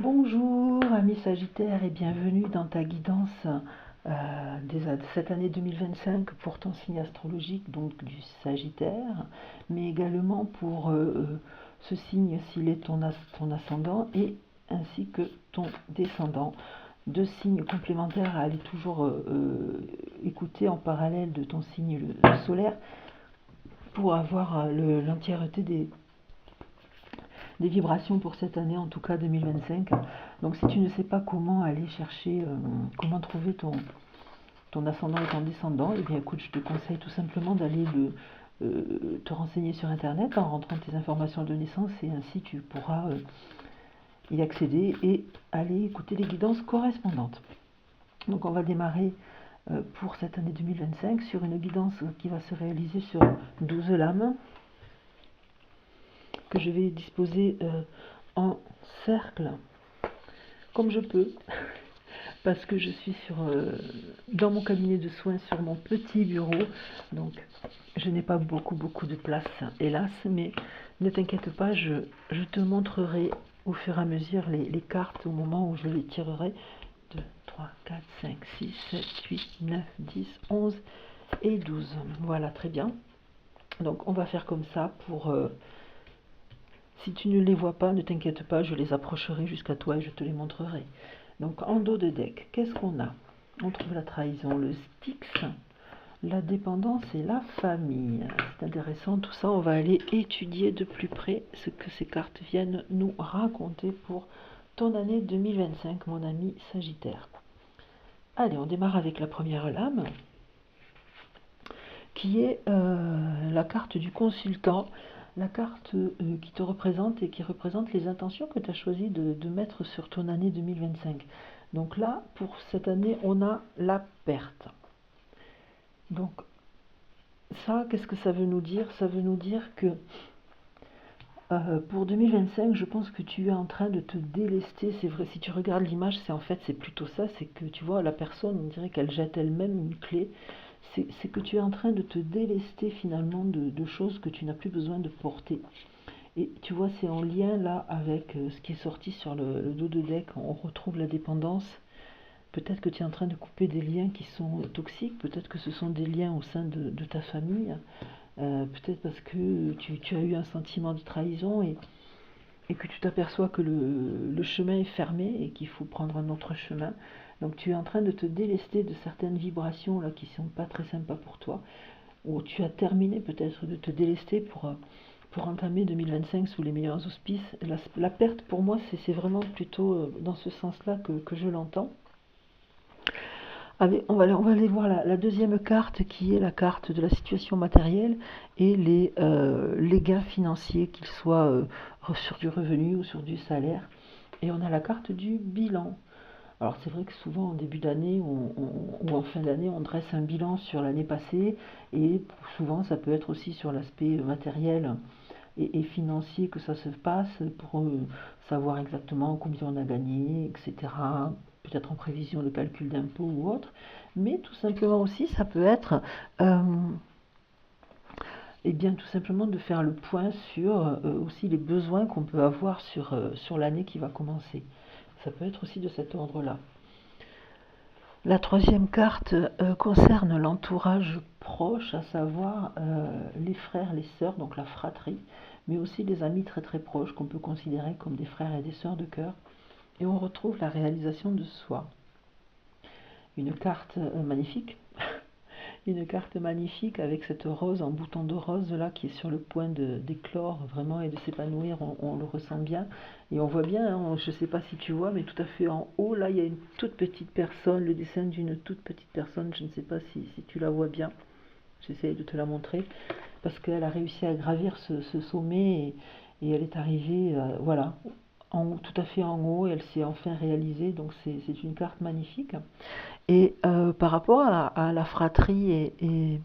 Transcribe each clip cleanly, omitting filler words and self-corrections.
Bonjour ami Sagittaire et bienvenue dans ta guidance de cette année 2025 pour ton signe astrologique, donc du Sagittaire, mais également pour ce signe s'il est ton ascendant et ainsi que ton descendant. Deux signes complémentaires à aller toujours écouter en parallèle de ton signe le solaire pour avoir l'entièreté des vibrations pour cette année, en tout cas 2025. Donc si tu ne sais pas comment aller chercher, comment trouver ton ascendant et ton descendant, eh bien écoute, je te conseille tout simplement d'aller te renseigner sur internet en rentrant tes informations de naissance et ainsi tu pourras y accéder et aller écouter les guidances correspondantes. Donc on va démarrer pour cette année 2025 sur une guidance qui va se réaliser sur 12 lames que je vais disposer en cercle comme je peux parce que je suis dans mon cabinet de soins sur mon petit bureau, donc je n'ai pas beaucoup de place hélas, mais ne t'inquiète pas, je te montrerai au fur et à mesure les cartes au moment où je les tirerai. 2, 3, 4, 5, 6, 7, 8, 9, 10, 11 et 12. Voilà, très bien. Donc on va faire comme ça pour... si tu ne les vois pas, ne t'inquiète pas, je les approcherai jusqu'à toi et je te les montrerai. Donc en dos de deck, qu'est-ce qu'on a? On trouve la trahison, le Styx, la dépendance et la famille. C'est intéressant, tout ça, on va aller étudier de plus près ce que ces cartes viennent nous raconter pour ton année 2025, mon ami Sagittaire. Allez, on démarre avec la première lame, qui est la carte du consultant, la carte qui te représente et qui représente les intentions que tu as choisi de mettre sur ton année 2025. Donc là, pour cette année, on a la perte. Donc ça, qu'est-ce que ça veut nous dire? Ça veut nous dire que pour 2025, je pense que tu es en train de te délester. C'est vrai, si tu regardes l'image, c'est plutôt ça, c'est que tu vois, la personne, on dirait qu'elle jette elle-même une clé. C'est que tu es en train de te délester finalement de choses que tu n'as plus besoin de porter. Et tu vois, c'est en lien là avec ce qui est sorti sur le dos de deck. On retrouve la dépendance. Peut-être que tu es en train de couper des liens qui sont toxiques. Peut-être que ce sont des liens au sein de ta famille. Peut-être parce que tu as eu un sentiment de trahison et que tu t'aperçois que le chemin est fermé et qu'il faut prendre un autre chemin. Donc tu es en train de te délester de certaines vibrations là qui ne sont pas très sympas pour toi, ou tu as terminé peut-être de te délester pour entamer 2025 sous les meilleurs auspices. La perte pour moi c'est vraiment plutôt dans ce sens-là que je l'entends. Allez, on va aller voir la deuxième carte qui est la carte de la situation matérielle et les gains financiers, qu'ils soient sur du revenu ou sur du salaire. Et on a la carte du bilan. Alors c'est vrai que souvent en début d'année ou en fin d'année, on dresse un bilan sur l'année passée et souvent ça peut être aussi sur l'aspect matériel et financier que ça se passe pour savoir exactement combien on a gagné, etc. Peut-être en prévision de calcul d'impôts ou autre, mais tout simplement aussi ça peut être et bien tout simplement de faire le point sur aussi les besoins qu'on peut avoir sur l'année qui va commencer. Ça peut être aussi de cet ordre-là. La troisième carte concerne l'entourage proche, à savoir les frères, les sœurs, donc la fratrie, mais aussi les amis très très proches qu'on peut considérer comme des frères et des sœurs de cœur. Et on retrouve la réalisation de soi. Une carte magnifique, une carte magnifique avec cette rose en bouton de rose là qui est sur le point d'éclore vraiment et de s'épanouir, on le ressent bien et on voit bien, hein, je ne sais pas si tu vois, mais tout à fait en haut là il y a une toute petite personne, le dessin d'une toute petite personne, je ne sais pas si tu la vois bien, j'essaie de te la montrer parce qu'elle a réussi à gravir ce sommet et elle est arrivée voilà, tout à fait en haut, et elle s'est enfin réalisée, donc c'est une carte magnifique. Et par rapport à la fratrie et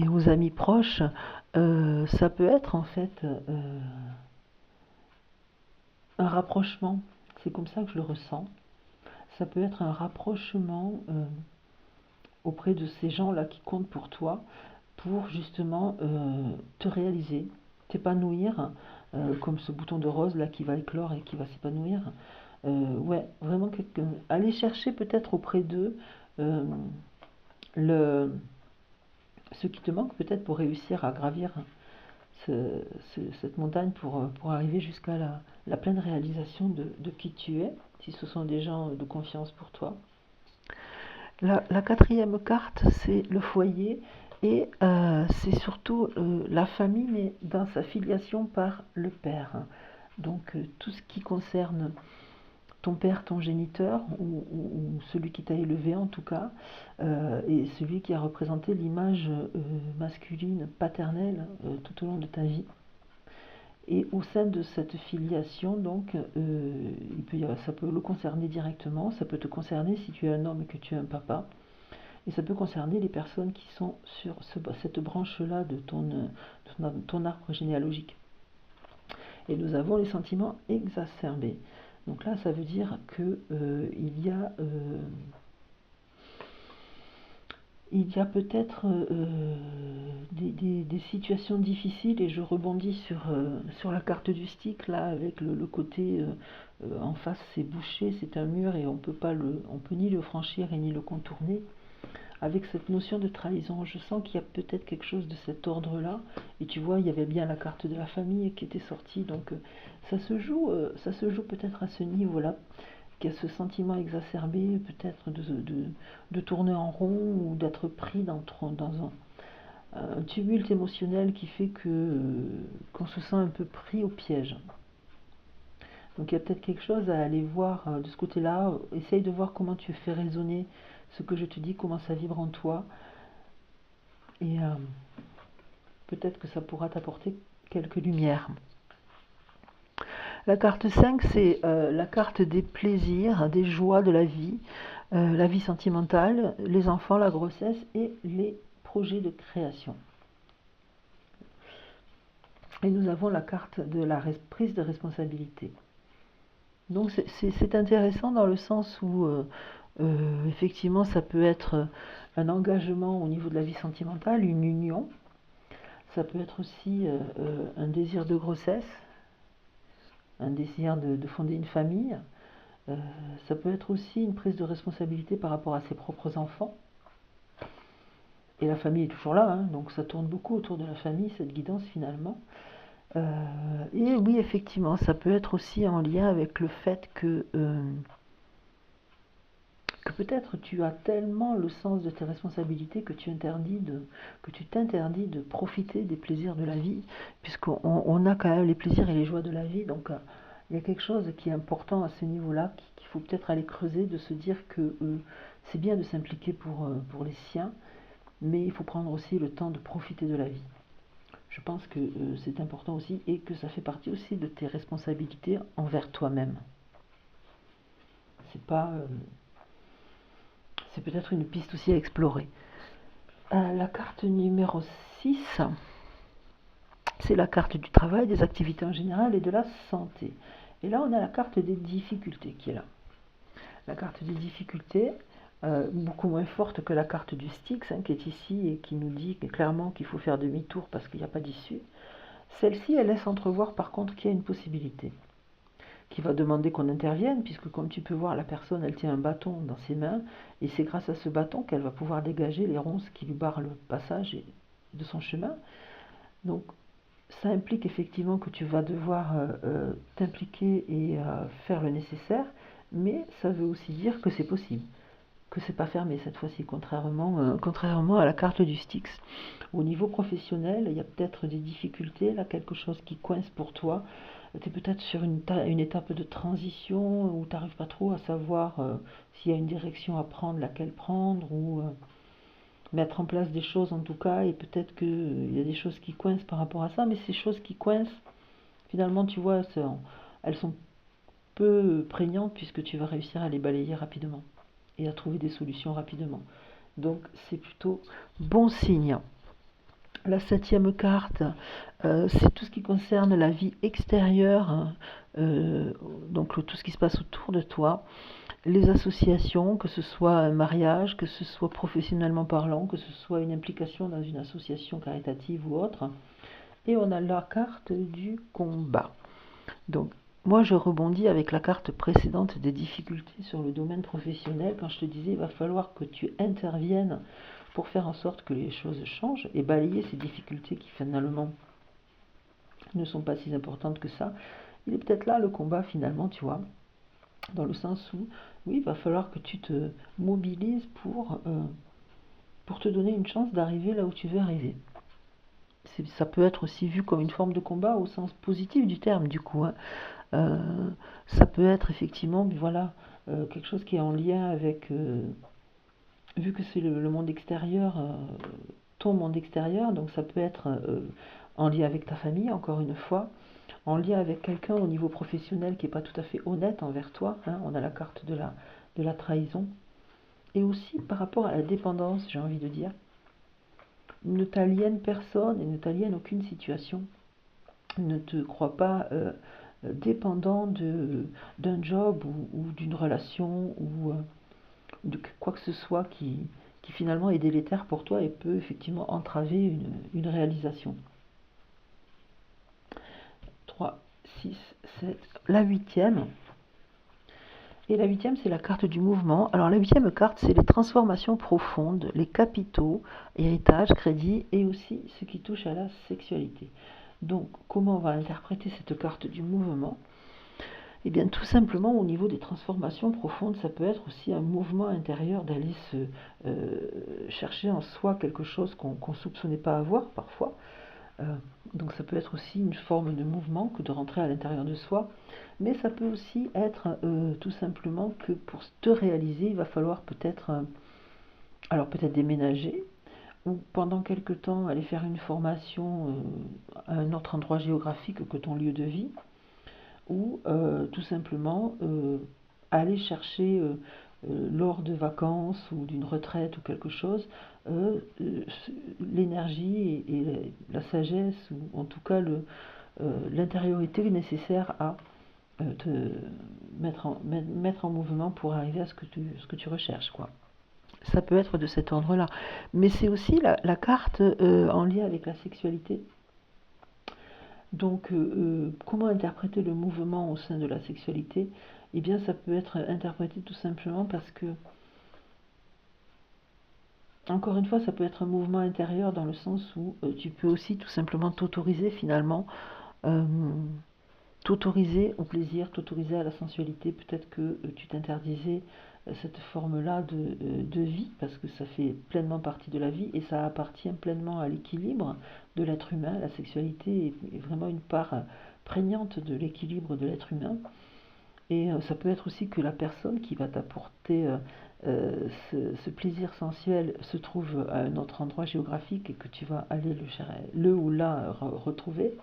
aux amis proches, ça peut être en fait un rapprochement, c'est comme ça que je le ressens, ça peut être un rapprochement auprès de ces gens-là qui comptent pour toi, pour justement te réaliser, t'épanouir comme ce bouton de rose là qui va éclore et qui va s'épanouir. Ouais, vraiment aller chercher peut-être auprès d'eux le, ce qui te manque peut-être pour réussir à gravir cette montagne pour arriver jusqu'à la pleine réalisation de qui tu es, si ce sont des gens de confiance pour toi. La quatrième carte, c'est le foyer et c'est surtout la famille, mais dans sa filiation par le père. Donc tout ce qui concerne ton père, ton géniteur, ou celui qui t'a élevé en tout cas, et celui qui a représenté l'image masculine paternelle tout au long de ta vie. Et au sein de cette filiation, donc, ça peut le concerner directement, ça peut te concerner si tu es un homme et que tu es un papa, et ça peut concerner les personnes qui sont sur cette branche-là de ton arbre généalogique. Et nous avons les sentiments exacerbés. Donc là, ça veut dire que il y a peut-être des situations difficiles, et je rebondis sur la carte du stick là, avec le côté en face c'est bouché, c'est un mur et on peut ni le franchir et ni le contourner. Avec cette notion de trahison, je sens qu'il y a peut-être quelque chose de cet ordre-là. Et tu vois, il y avait bien la carte de la famille qui était sortie, donc ça se joue peut-être à ce niveau-là, qu'il y a ce sentiment exacerbé, peut-être de tourner en rond ou d'être pris dans un tumulte émotionnel qui fait qu'on se sent un peu pris au piège. Donc il y a peut-être quelque chose à aller voir de ce côté-là. Essaye de voir comment tu fais résonner ce que je te dis, comment ça vibre en toi. Et peut-être que ça pourra t'apporter quelques lumières. La carte 5, c'est la carte des plaisirs, des joies de la vie sentimentale, les enfants, la grossesse et les projets de création. Et nous avons la carte de la prise de responsabilité. Donc c'est intéressant dans le sens où effectivement ça peut être un engagement au niveau de la vie sentimentale, une union. Ça peut être aussi un désir de grossesse, un désir de fonder une famille. Ça peut être aussi une prise de responsabilité par rapport à ses propres enfants. Et la famille est toujours là, hein, donc ça tourne beaucoup autour de la famille, cette guidance finalement. Et oui, effectivement, ça peut être aussi en lien avec le fait que peut-être tu as tellement le sens de tes responsabilités que tu t'interdis de profiter des plaisirs de la vie, puisqu'on a quand même les plaisirs et les joies de la vie. Donc il y a quelque chose qui est important à ce niveau-là, qu'il faut peut-être aller creuser, de se dire que c'est bien de s'impliquer pour les siens, mais il faut prendre aussi le temps de profiter de la vie. Je pense que c'est important aussi, et que ça fait partie aussi de tes responsabilités envers toi-même. C'est peut-être une piste aussi à explorer. La carte numéro 6, c'est la carte du travail, des activités en général et de la santé. Et là, on a la carte des difficultés qui est là. La carte des difficultés, beaucoup moins forte que la carte du Styx, qui est ici et qui nous dit clairement qu'il faut faire demi-tour parce qu'il n'y a pas d'issue. Celle-ci, elle laisse entrevoir par contre qu'il y a une possibilité, qui va demander qu'on intervienne, puisque comme tu peux voir, la personne, elle tient un bâton dans ses mains, et c'est grâce à ce bâton qu'elle va pouvoir dégager les ronces qui lui barrent le passage de son chemin. Donc ça implique effectivement que tu vas devoir t'impliquer et faire le nécessaire, mais ça veut aussi dire que c'est possible, que c'est pas fermé cette fois-ci, contrairement à la carte du Styx. Au niveau professionnel, il y a peut-être des difficultés, là, quelque chose qui coince pour toi. Tu es peut-être sur une étape de transition où tu n'arrives pas trop à savoir s'il y a une direction à prendre, laquelle prendre, ou mettre en place des choses en tout cas, et peut-être qu'il y a des choses qui coincent par rapport à ça, mais ces choses qui coincent, finalement, tu vois, elles sont peu prégnantes puisque tu vas réussir à les balayer rapidement et à trouver des solutions rapidement. Donc c'est plutôt bon signe. La 7e carte, c'est tout ce qui concerne la vie extérieure, donc tout ce qui se passe autour de toi, les associations, que ce soit un mariage, que ce soit professionnellement parlant, que ce soit une implication dans une association caritative ou autre, Et on a la carte du combat. Donc, moi, je rebondis avec la carte précédente des difficultés sur le domaine professionnel. Quand je te disais, il va falloir que tu interviennes pour faire en sorte que les choses changent et balayer ces difficultés qui finalement ne sont pas si importantes que ça. Il est peut-être là le combat finalement, tu vois, dans le sens où, oui, il va falloir que tu te mobilises pour te donner une chance d'arriver là où tu veux arriver. Ça peut être aussi vu comme une forme de combat au sens positif du terme, du coup. Hein. Ça peut être effectivement, voilà, quelque chose qui est en lien avec, vu que c'est le monde extérieur, ton monde extérieur, donc ça peut être en lien avec ta famille, encore une fois, en lien avec quelqu'un au niveau professionnel qui n'est pas tout à fait honnête envers toi. Hein. On a la carte de la trahison. Et aussi par rapport à la dépendance, j'ai envie de dire. Ne t'aliène personne et ne t'aliène aucune situation. Ne te crois pas dépendant d'un job ou d'une relation ou de quoi que ce soit qui finalement est délétère pour toi et peut effectivement entraver une réalisation. 3, 6, 7, la huitième. Et la huitième, c'est la carte du mouvement. Alors la huitième carte, c'est les transformations profondes, les capitaux, héritage, crédit et aussi ce qui touche à la sexualité. Donc comment on va interpréter cette carte du mouvement? Eh bien tout simplement au niveau des transformations profondes, ça peut être aussi un mouvement intérieur d'aller se chercher en soi quelque chose qu'on ne soupçonnait pas avoir parfois. Donc ça peut être aussi une forme de mouvement que de rentrer à l'intérieur de soi, mais ça peut aussi être tout simplement que pour te réaliser, il va falloir peut-être peut-être déménager, ou pendant quelque temps aller faire une formation à un autre endroit géographique que ton lieu de vie, ou tout simplement aller chercher lors de vacances ou d'une retraite ou quelque chose, l'énergie et la sagesse, ou en tout cas l'intériorité nécessaire à te mettre en mouvement pour arriver à ce que tu recherches, quoi. Ça peut être de cet ordre-là. Mais c'est aussi la carte en lien avec la sexualité. Donc, comment interpréter le mouvement au sein de la sexualité? Eh bien, ça peut être interprété tout simplement parce que, encore une fois, ça peut être un mouvement intérieur dans le sens où tu peux aussi tout simplement t'autoriser finalement, t'autoriser au plaisir, t'autoriser à la sensualité. Peut-être que tu t'interdisais cette forme-là de vie parce que ça fait pleinement partie de la vie et ça appartient pleinement à l'équilibre de l'être humain. La sexualité est vraiment une part prégnante de l'équilibre de l'être humain. Et ça peut être aussi que la personne qui va t'apporter ce plaisir sensuel se trouve à un autre endroit géographique et que tu vas aller le ou la retrouver.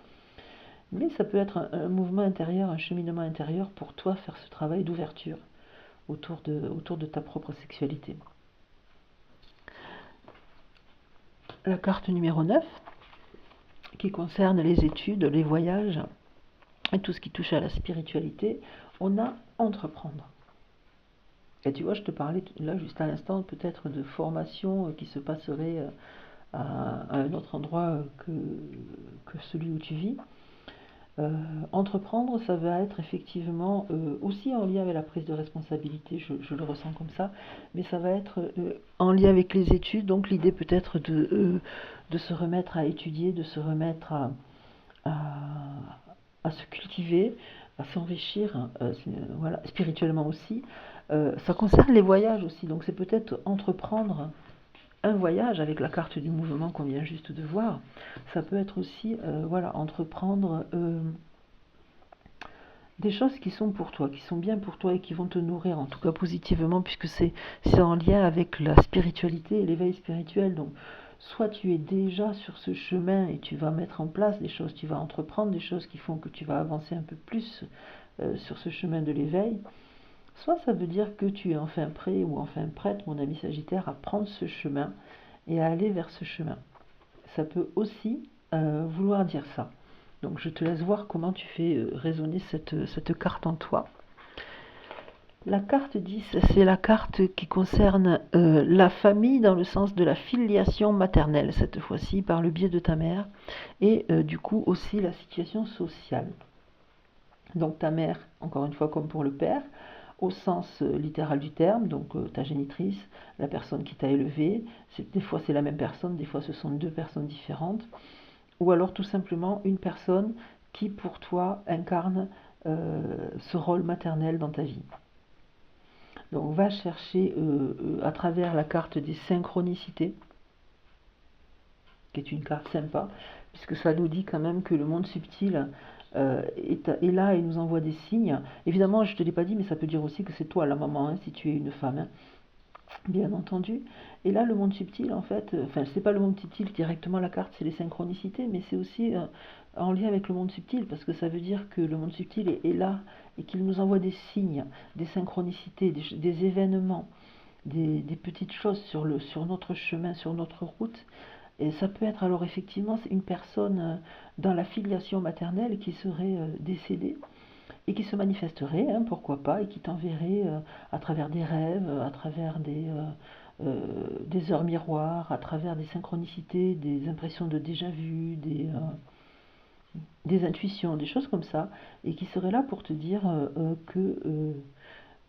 Mais ça peut être un mouvement intérieur, un cheminement intérieur pour toi faire ce travail d'ouverture autour de ta propre sexualité. La carte numéro 9, qui concerne les études, les voyages et tout ce qui touche à la spiritualité, on a entreprendre. Et tu vois, je te parlais là juste à l'instant peut-être de formation qui se passerait à un autre endroit que celui où tu vis. Entreprendre, ça va être effectivement aussi en lien avec la prise de responsabilité, je le ressens comme ça, mais ça va être en lien avec les études, donc l'idée peut-être de se remettre à étudier, de se remettre à se cultiver, à s'enrichir, voilà, spirituellement aussi. Ça concerne les voyages aussi, donc c'est peut-être entreprendre un voyage avec la carte du mouvement qu'on vient juste de voir. Ça peut être aussi voilà, entreprendre des choses qui sont pour toi, qui sont bien pour toi et qui vont te nourrir, en tout cas positivement, puisque c'est en lien avec la spiritualité et l'éveil spirituel. Donc, soit tu es déjà sur ce chemin et tu vas mettre en place des choses, tu vas entreprendre des choses qui font que tu vas avancer un peu plus sur ce chemin de l'éveil, soit ça veut dire que tu es enfin prêt ou enfin prête, mon ami Sagittaire, à prendre ce chemin et à aller vers ce chemin. Ça peut aussi vouloir dire ça. Donc je te laisse voir comment tu fais résonner cette carte en toi. La carte 10, c'est la carte qui concerne la famille dans le sens de la filiation maternelle, cette fois-ci par le biais de ta mère, et du coup aussi la situation sociale. Donc ta mère, encore une fois comme pour le père, au sens littéral du terme, donc ta génitrice, la personne qui t'a élevé, des fois c'est la même personne, des fois ce sont deux personnes différentes, ou alors tout simplement une personne qui pour toi incarne ce rôle maternel dans ta vie. Donc va chercher à travers la carte des synchronicités, qui est une carte sympa, puisque ça nous dit quand même que le monde subtil est là et nous envoie des signes. Évidemment, je ne te l'ai pas dit, mais ça peut dire aussi que c'est toi la maman, hein, si tu es une femme, hein, bien entendu. Et là, le monde subtil, en fait, enfin, c'est pas le monde subtil directement la carte, c'est les synchronicités, mais c'est aussi en lien avec le monde subtil, parce que ça veut dire que le monde subtil est là et qu'il nous envoie des signes, des synchronicités, des événements, des petites choses sur notre chemin, sur notre route. Et ça peut être alors effectivement une personne dans la filiation maternelle qui serait décédée et qui se manifesterait, hein, pourquoi pas, et qui t'enverrait à travers des rêves, à travers des heures miroirs, à travers des synchronicités, des impressions de déjà-vu, des intuitions, des choses comme ça, et qui serait là pour te dire que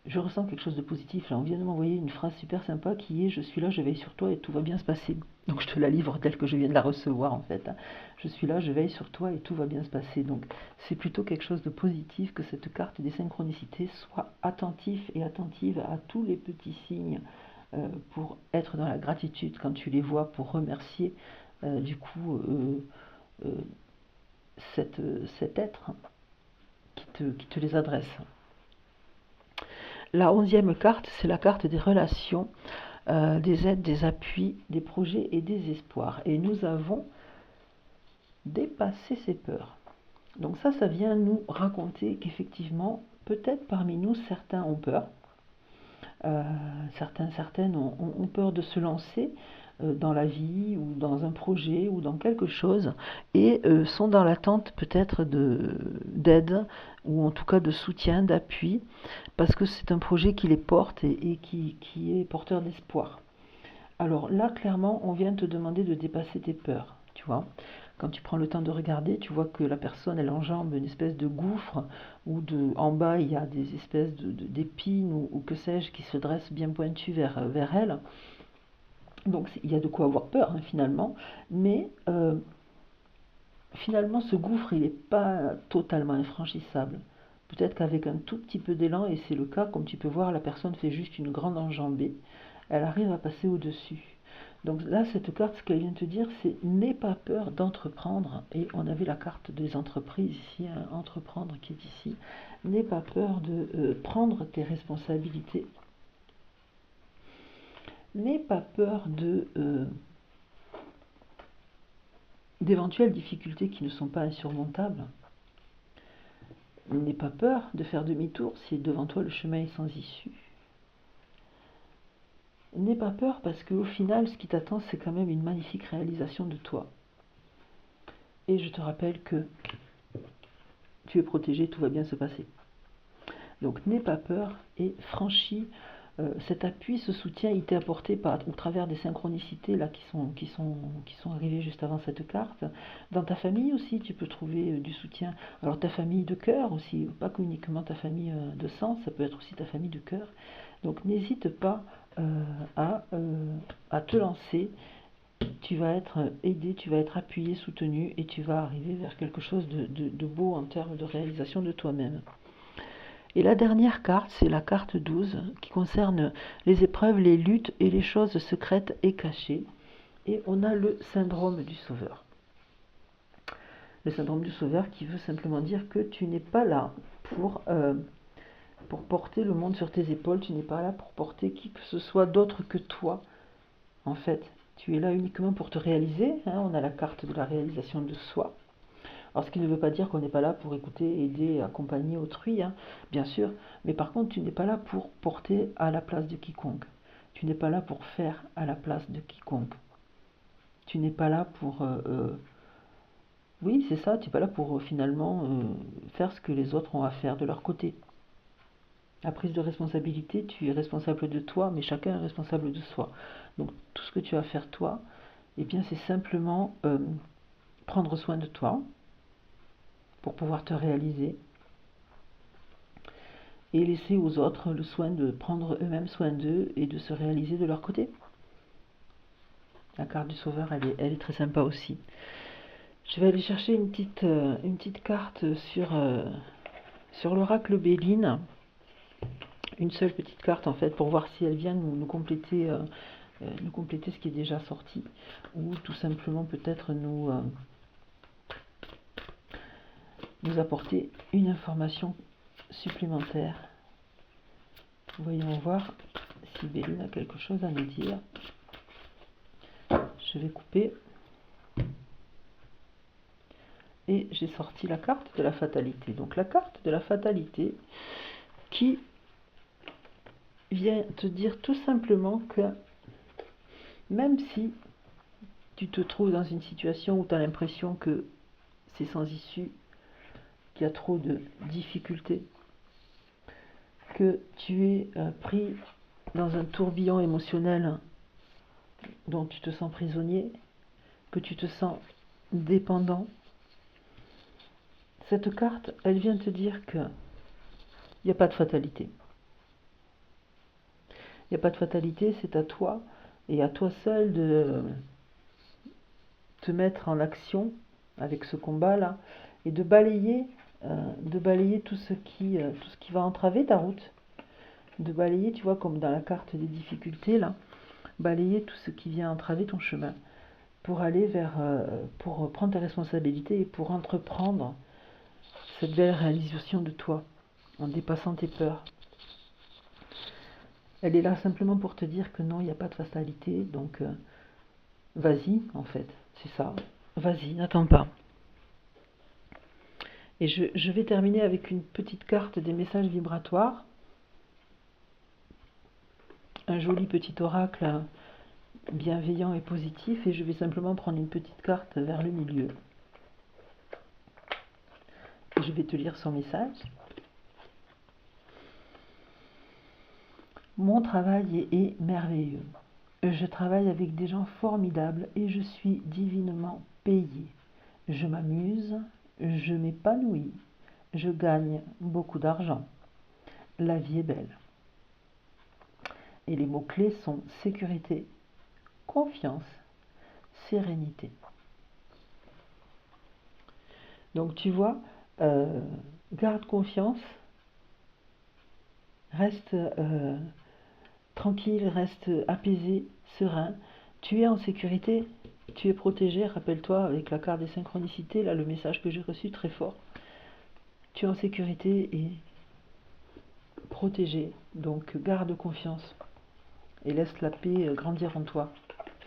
je ressens quelque chose de positif. Là, on vient de m'envoyer une phrase super sympa qui est je suis là, je veille sur toi et tout va bien se passer. Donc je te la livre telle que je viens de la recevoir en fait. Je suis là, je veille sur toi et tout va bien se passer. Donc c'est plutôt quelque chose de positif que cette carte des synchronicités soit attentif et attentive à tous les petits signes pour être dans la gratitude quand tu les vois, pour remercier du coup euh, cet être qui te les adresse. La 11e carte, c'est la carte des relations, des aides, des appuis, des projets et des espoirs. Et nous avons dépassé ces peurs. Donc ça vient nous raconter qu'effectivement, peut-être parmi nous, certains ont peur. Certaines ont peur de se lancer dans la vie ou dans un projet ou dans quelque chose et sont dans l'attente peut-être d'aide ou en tout cas de soutien, d'appui parce que c'est un projet qui les porte et qui est porteur d'espoir. Alors là, clairement, on vient te demander de dépasser tes peurs, tu vois. Quand tu prends le temps de regarder, tu vois que la personne, elle enjambe une espèce de gouffre, ou en bas, il y a des espèces d'épines, ou que sais-je, qui se dressent bien pointues vers elle. Donc il y a de quoi avoir peur, hein, finalement. Mais finalement, ce gouffre, il n'est pas totalement infranchissable. Peut-être qu'avec un tout petit peu d'élan, et c'est le cas, comme tu peux voir, la personne fait juste une grande enjambée, elle arrive à passer au-dessus. Donc là, cette carte, ce qu'elle vient te dire, c'est n'aie pas peur d'entreprendre. Et on avait la carte des entreprises ici, hein, entreprendre qui est ici. N'aie pas peur de prendre tes responsabilités. N'aie pas peur d'éventuelles difficultés qui ne sont pas insurmontables. N'aie pas peur de faire demi-tour si devant toi le chemin est sans issue. N'aie pas peur parce qu'au final, ce qui t'attend, c'est quand même une magnifique réalisation de toi. Et je te rappelle que tu es protégé, tout va bien se passer. Donc n'aie pas peur et franchis cet appui, ce soutien, il t'est apporté au travers des synchronicités là, qui sont arrivées juste avant cette carte. Dans ta famille aussi, tu peux trouver du soutien. Alors ta famille de cœur aussi, pas uniquement ta famille de sang, ça peut être aussi ta famille de cœur. Donc n'hésite pas à te lancer. Tu vas être aidé, tu vas être appuyé, soutenu et tu vas arriver vers quelque chose de beau en termes de réalisation de toi-même. Et la dernière carte, c'est la carte 12 qui concerne les épreuves, les luttes et les choses secrètes et cachées. Et on a le syndrome du sauveur. Le syndrome du sauveur qui veut simplement dire que tu n'es pas là pour porter le monde sur tes épaules, tu n'es pas là pour porter qui que ce soit d'autre que toi. En fait, tu es là uniquement pour te réaliser. Hein, on a la carte de la réalisation de soi. Alors, ce qui ne veut pas dire qu'on n'est pas là pour écouter, aider, accompagner autrui, hein, bien sûr, mais par contre, tu n'es pas là pour porter à la place de quiconque. Tu n'es pas là pour faire à la place de quiconque. Tu n'es pas là pour... oui, c'est ça, tu n'es pas là pour finalement faire ce que les autres ont à faire de leur côté. La prise de responsabilité, tu es responsable de toi, mais chacun est responsable de soi. Donc tout ce que tu vas faire toi, eh bien c'est simplement prendre soin de toi pour pouvoir te réaliser et laisser aux autres le soin de prendre eux-mêmes soin d'eux et de se réaliser de leur côté. La carte du sauveur, elle est très sympa aussi. Je vais aller chercher une petite carte sur l'oracle Béline. Une seule petite carte en fait pour voir si elle vient nous compléter ce qui est déjà sorti ou tout simplement peut-être nous apporter une information supplémentaire. Voyons voir si Béline a quelque chose à nous dire. Je vais couper et j'ai sorti la carte de la fatalité. Donc la carte de la fatalité qui vient te dire tout simplement que même si tu te trouves dans une situation où tu as l'impression que c'est sans issue, qu'il y a trop de difficultés, que tu es pris dans un tourbillon émotionnel dont tu te sens prisonnier, que tu te sens dépendant, cette carte, elle vient te dire que il n'y a pas de fatalité. Il n'y a pas de fatalité, c'est à toi et à toi seul de te mettre en action avec ce combat-là et de balayer tout ce qui va entraver ta route. De balayer, tu vois, comme dans la carte des difficultés, là, balayer tout ce qui vient entraver ton chemin pour aller pour prendre tes responsabilités et pour entreprendre cette belle réalisation de toi en dépassant tes peurs. Elle est là simplement pour te dire que non, il n'y a pas de fatalité, donc vas-y, en fait, c'est ça. Vas-y, n'attends pas. Et je vais terminer avec une petite carte des messages vibratoires. Un joli petit oracle bienveillant et positif. Et je vais simplement prendre une petite carte vers le milieu. Et je vais te lire son message. Mon travail est merveilleux. Je travaille avec des gens formidables et je suis divinement payé. Je m'amuse, je m'épanouis, je gagne beaucoup d'argent. La vie est belle. Et les mots-clés sont sécurité, confiance, sérénité. Donc tu vois, garde confiance, reste tranquille, reste apaisé, serein. Tu es en sécurité, tu es protégé. Rappelle-toi avec la carte des synchronicités, là le message que j'ai reçu très fort. Tu es en sécurité et protégé. Donc garde confiance et laisse la paix grandir en toi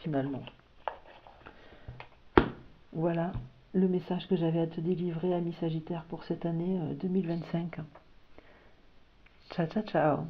finalement. Voilà le message que j'avais à te délivrer, ami Sagittaire, pour cette année 2025. Ciao, ciao, ciao.